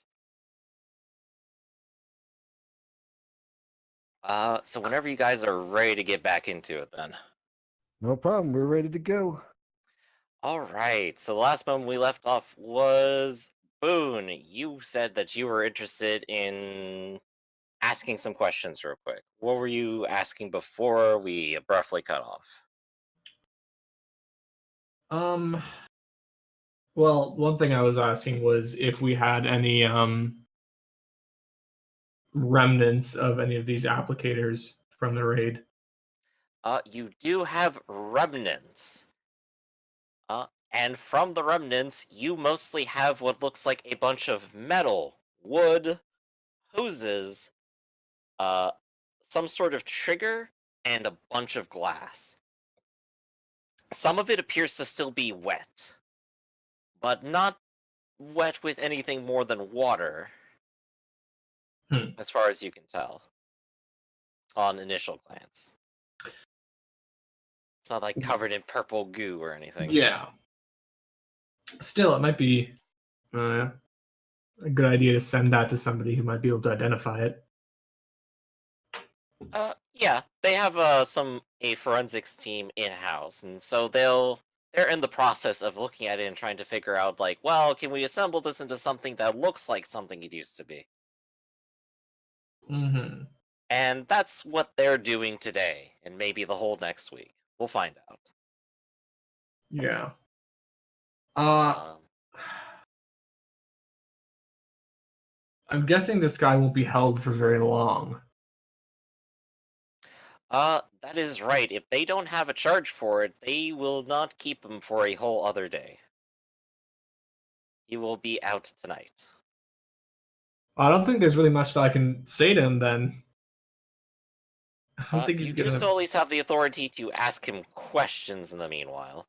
So whenever you guys are ready to get back into it, then. No problem. We're ready to go. All right. So the last moment we left off was Boone. You said that you were interested in asking some questions real quick. What were you asking before we abruptly cut off? Well, one thing I was asking was if we had any remnants of any of these applicators from the raid. You do have remnants. And from the remnants, you mostly have what looks like a bunch of metal, wood, hoses, some sort of trigger, and a bunch of glass. Some of it appears to still be wet, but not wet with anything more than water, as far as you can tell, on initial glance. It's not like covered in purple goo or anything. Yeah. Still, it might be a good idea to send that to somebody who might be able to identify it. Yeah, they have a forensics team in-house, and so they're in the process of looking at it and trying to figure out, like, well, can we assemble this into something that looks like something it used to be? Mm-hmm. And that's what they're doing today, and maybe the whole next week. We'll find out. Yeah. I'm guessing this guy won't be held for very long. That is right. If they don't have a charge for it, they will not keep him for a whole other day. He will be out tonight. I don't think there's really much that I can say to him then. I don't think he's You do gonna. still at least have the authority to ask him questions in the meanwhile.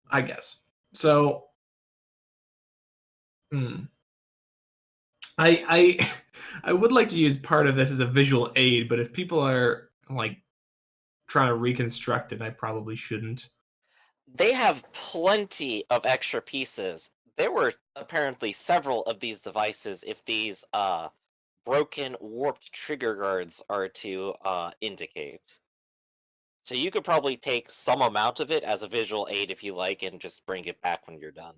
I guess. So, I I would like to use part of this as a visual aid, but if people are like trying to reconstruct it, I probably shouldn't. They have plenty of extra pieces. There were apparently several of these devices if these broken warped trigger guards are to indicate. So you could probably take some amount of it as a visual aid if you like and just bring it back when you're done.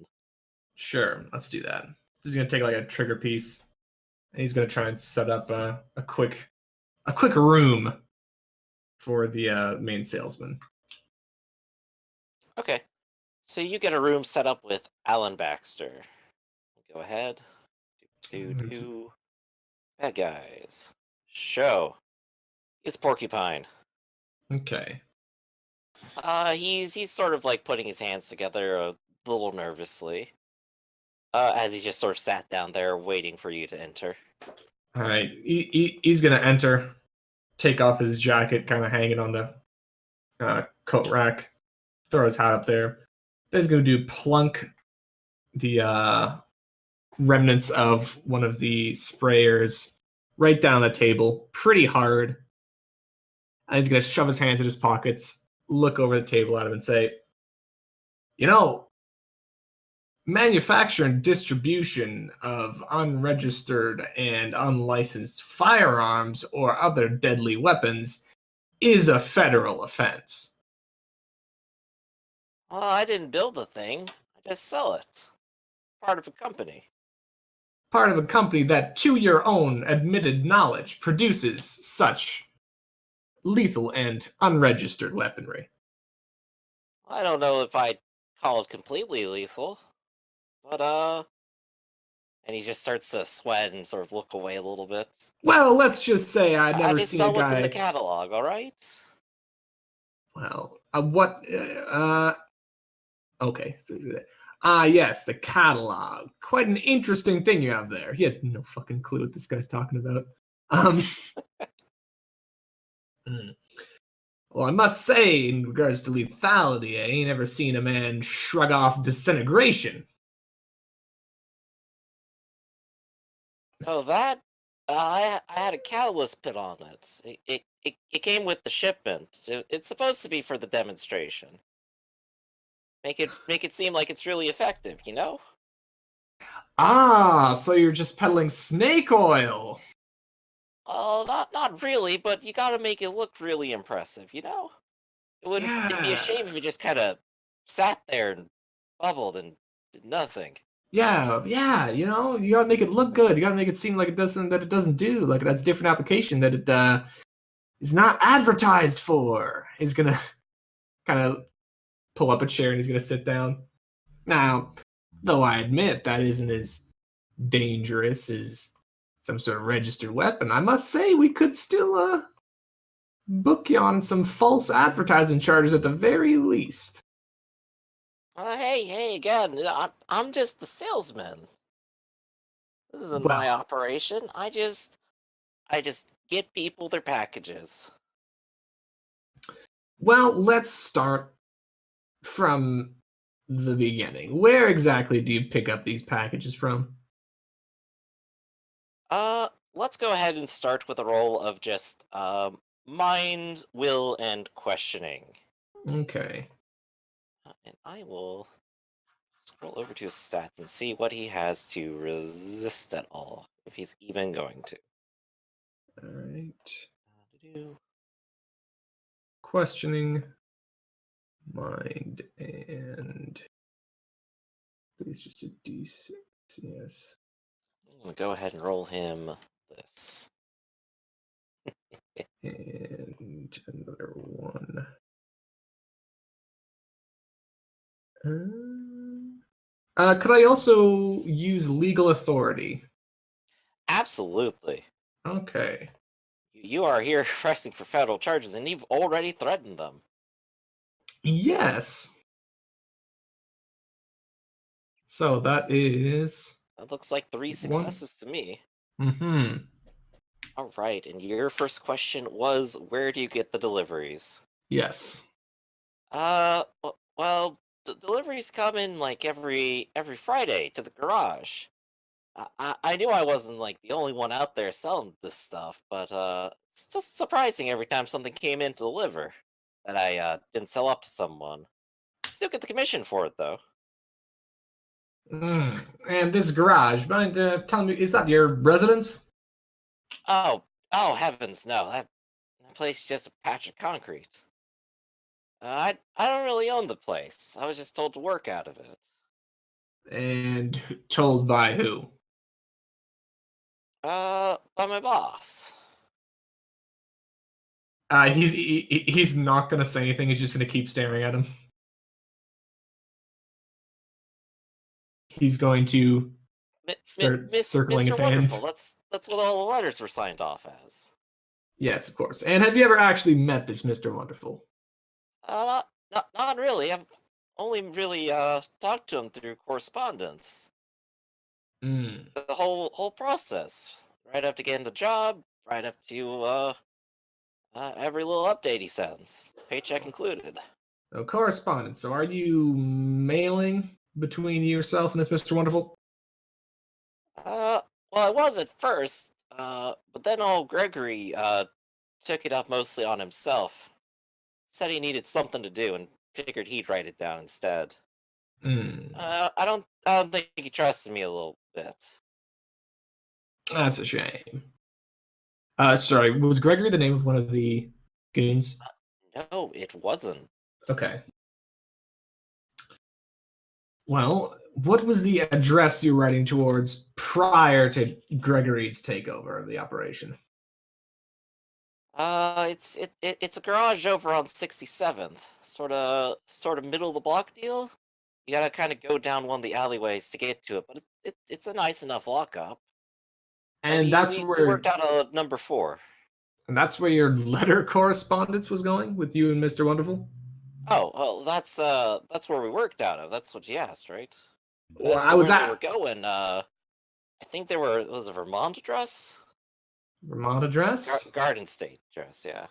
Sure, let's do that. He's gonna take like a trigger piece, and he's gonna try and set up a quick room for the main salesman. Okay. So you get a room set up with Alan Baxter. Go ahead. Bad guys. Show. It's Porcupine. Okay. He's sort of like putting his hands together a little nervously. As he just sort of sat down there waiting for you to enter. All right. He's gonna enter, take off his jacket, kind of hanging on the coat rack, throw his hat up there. Then he's gonna do plunk the remnants of one of the sprayers right down on the table, pretty hard. And he's gonna shove his hands in his pockets, look over the table at him, and say, "You know, manufacture and distribution of unregistered and unlicensed firearms or other deadly weapons is a federal offense." Well, I didn't build the thing. I just sell it. Part of a company. Part of a company that, to your own admitted knowledge, produces such lethal and unregistered weaponry. I don't know if I'd call it completely lethal. But, and he just starts to sweat and sort of look away a little bit. Well, let's just say I'd I never just seen sell a what's in the guy. catalog, alright? Well, what? Okay. Yes, the catalog. Quite an interesting thing you have there. He has no fucking clue what this guy's talking about. Um, well, I must say, in regards to lethality, I ain't ever seen a man shrug off disintegration. Oh, that I had a catalyst put on it. It came with the shipment. It's supposed to be for the demonstration. Make it seem like it's really effective, you know? Ah, so you're just peddling snake oil. Oh, not really, but you gotta make it look really impressive, you know? It'd be a shame if it just kind of sat there and bubbled and did nothing. Yeah, you gotta make it look good. You gotta make it seem like it doesn't do, like that's a different application that it is not advertised for. He's gonna kind of pull up a chair and he's gonna sit down. Now, though I admit that isn't as dangerous as some sort of registered weapon, I must say we could still book you on some false advertising charges at the very least. Hey, again, I'm just the salesman. This isn't my Well, operation. I just get people their packages. well, let's start from the beginning. Where exactly do you pick up these packages from? Let's go ahead and start with a roll of just mind, will, and questioning. Okay. And I will scroll over to his stats and see what he has to resist at all, if he's even going to. All right. Do-do. Questioning, mind, and please just a D6. Yes. I'm gonna go ahead and roll him this. And another one. Could I also use legal authority? Absolutely. Okay. You are here pressing for federal charges, and you've already threatened them. Yes. So that is That looks like 3 successes to me. Mm-hmm. All right, and your first question was, where do you get the deliveries? Yes. Well, the deliveries come in like every Friday to the garage. I knew I wasn't like the only one out there selling this stuff, but it's just surprising every time something came in to deliver that I didn't sell up to someone. Still get the commission for it though. And this garage, mind telling me, is that your residence? Oh heavens, no! That place is just a patch of concrete. I don't really own the place. I was just told to work out of it. And told by who? By my boss. He's not gonna say anything. He's just gonna keep staring at him. He's going to start circling his Mr. hand. Wonderful. That's what all the letters were signed off as. Yes, of course. And have you ever actually met this Mr. Wonderful? Not really. I've only really talked to him through correspondence. Mm. The whole process, right up to getting the job, right up to every little update he sends, paycheck included. Oh, correspondence. So are you mailing between yourself and this Mr. Wonderful? Well, I was at first, but then old Gregory took it up mostly on himself. Said he needed something to do and figured he'd write it down instead. Mm. I don't think he trusted me a little bit. That's a shame. Sorry, was Gregory the name of one of the goons? No, it wasn't. Okay. Well, what was the address you were writing towards prior to Gregory's takeover of the operation? It's a garage over on 67th, sort of middle of the block deal. You gotta kind of go down one of the alleyways to get to it, but it's a nice enough lockup. And We worked out a number 4. and that's where your letter correspondence was going with you and Mr. Wonderful? Oh, well, that's where we worked out of. That's what you asked, right? Well, As I to was where they at were going, I think was a Vermont address. Vermont address? Garden State address, yeah.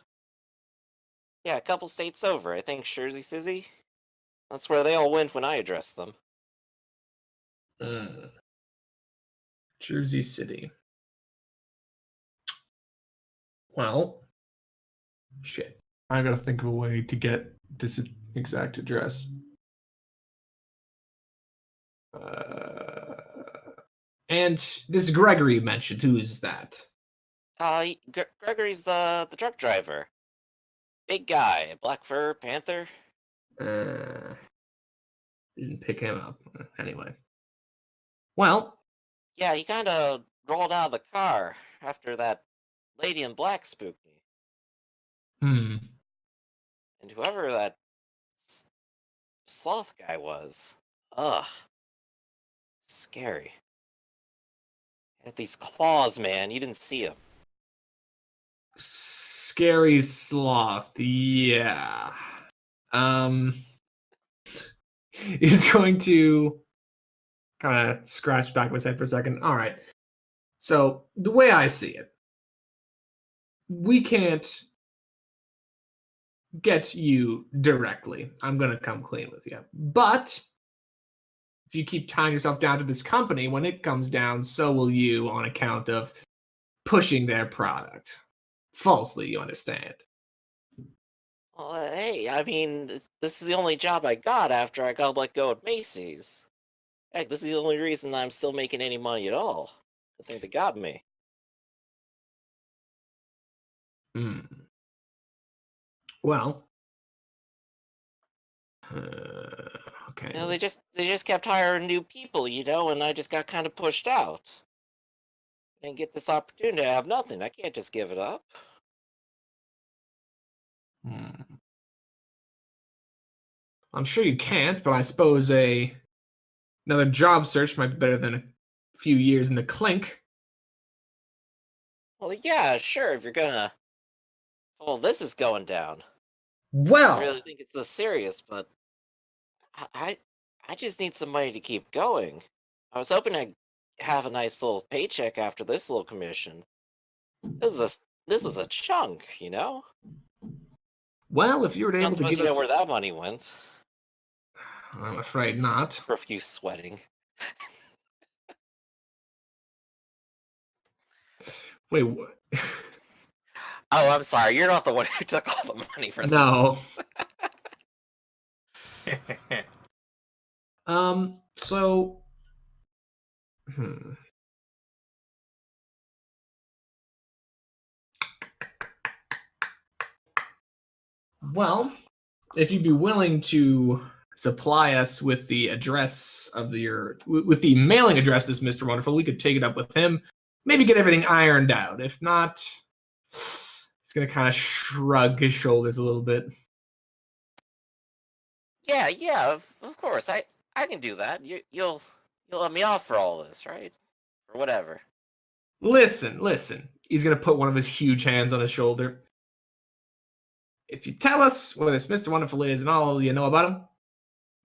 Yeah, a couple states over. I think Jersey City. That's where they all went when I addressed them. Jersey City. Well, shit. I gotta think of a way to get this exact address. And this Gregory you mentioned, who is that? Gregory's the truck driver. Big guy, black fur, panther. Didn't pick him up. Anyway. Well. Yeah, he kind of rolled out of the car after that lady in black spooked me. And whoever that sloth guy was, ugh, scary. He had these claws, man. You didn't see him. Scary sloth, yeah. Is going to kind of scratch back his head for a second. All right. So the way I see it, we can't get you directly. I'm going to come clean with you. But if you keep tying yourself down to this company, when it comes down, so will you on account of pushing their product. Falsely, you understand. Well, hey, I mean, this is the only job I got after I got let go at Macy's. Heck, this is the only reason I'm still making any money at all. I think they got me. Well, okay. You know, they just kept hiring new people, you know, and I just got kind of pushed out. And get this opportunity, I have nothing. I can't just give it up. I'm sure you can't, but I suppose another job search might be better than a few years in the clink. Well, yeah, sure, if you're gonna... Well, this is going down. Well, I really think it's this serious, but... I just need some money to keep going. I was hoping I'd have a nice little paycheck after this little commission. This was a chunk, you know? well, if you were Don't able to suppose give you know us... where that money went. I'm afraid not. Profuse sweating. Wait, what? Oh, I'm sorry. You're not the one who took all the money for this. No. So... Well, if you'd be willing to supply us with the address of with the mailing address of this Mr. Wonderful, we could take it up with him, maybe get everything ironed out. If not, he's gonna kind of shrug his shoulders a little bit. Yeah, of course. I can do that. You'll let me off for all this, right? Or whatever. Listen. He's gonna put one of his huge hands on his shoulder. If you tell us where this Mr. Wonderful is and all you know about him,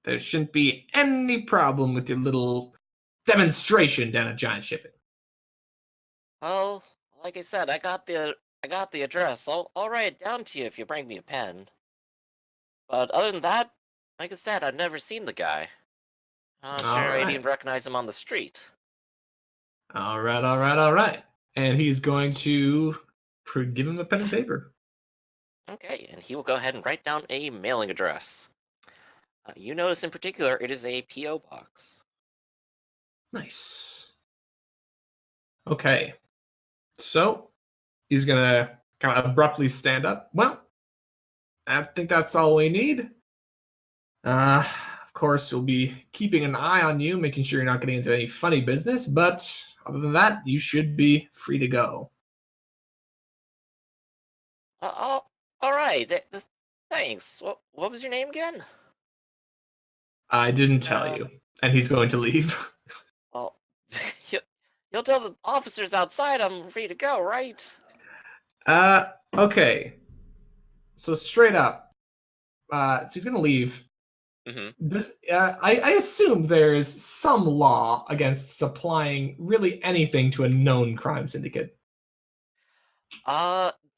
there shouldn't be any problem with your little demonstration down at Giant Shipping. Well, like I said, I got the address. I'll write it down to you if you bring me a pen. But other than that, like I said, I've never seen the guy. I'm not sure I'd even recognize him on the street. All right. And he's going to give him a pen and paper. Okay, and he will go ahead and write down a mailing address. You notice in particular, it is a P.O. box. Nice. Okay. So, he's going to kind of abruptly stand up. Well, I think that's all we need. Of course, we'll be keeping an eye on you, making sure you're not getting into any funny business, but other than that, you should be free to go. All right. Thanks. What was your name again? I didn't tell you. And he's going to leave. Well, you'll tell the officers outside I'm free to go, right? Okay. So straight up, so he's gonna leave. This, I assume there is some law against supplying really anything to a known crime syndicate.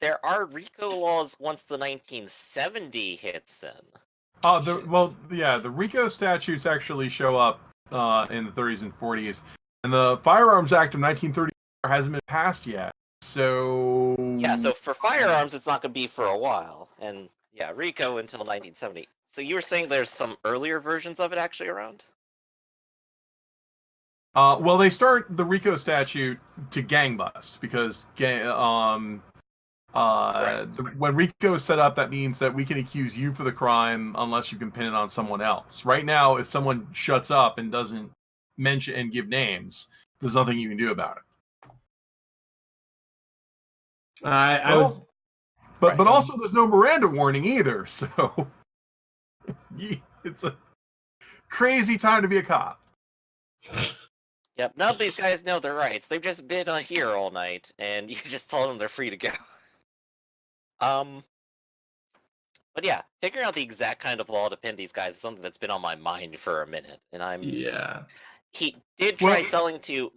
There are RICO laws once the 1970 hits in. The RICO statutes actually show up in the 30s and 40s, and the Firearms Act of 1934 hasn't been passed yet. So Yeah, so for firearms, it's not going to be for a while, and yeah, RICO until 1970. So you were saying there's some earlier versions of it actually around? they start the RICO statute to gangbust because when RICO is set up, that means that we can accuse you for the crime unless you can pin it on someone else. Right now, if someone shuts up and doesn't mention and give names, there's nothing you can do about it. But also there's no Miranda warning either, so it's a crazy time to be a cop. Yep, none of these guys know their rights. They've just been here all night, and you just told them they're free to go. But yeah, figuring out the exact kind of law to pin these guys is something that's been on my mind for a minute, and he did try selling to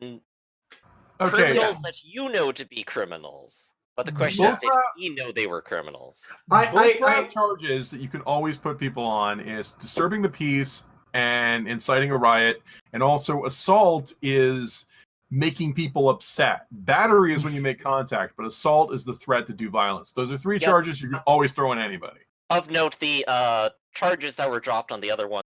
criminals that you know to be criminals. But the question is, did he know they were criminals? Both charges that you can always put people on is disturbing the peace and inciting a riot, and also assault is making people upset. Battery is when you make contact, but assault is the threat to do violence. Those are three charges you can always throw on anybody. Of note, the charges that were dropped on the other one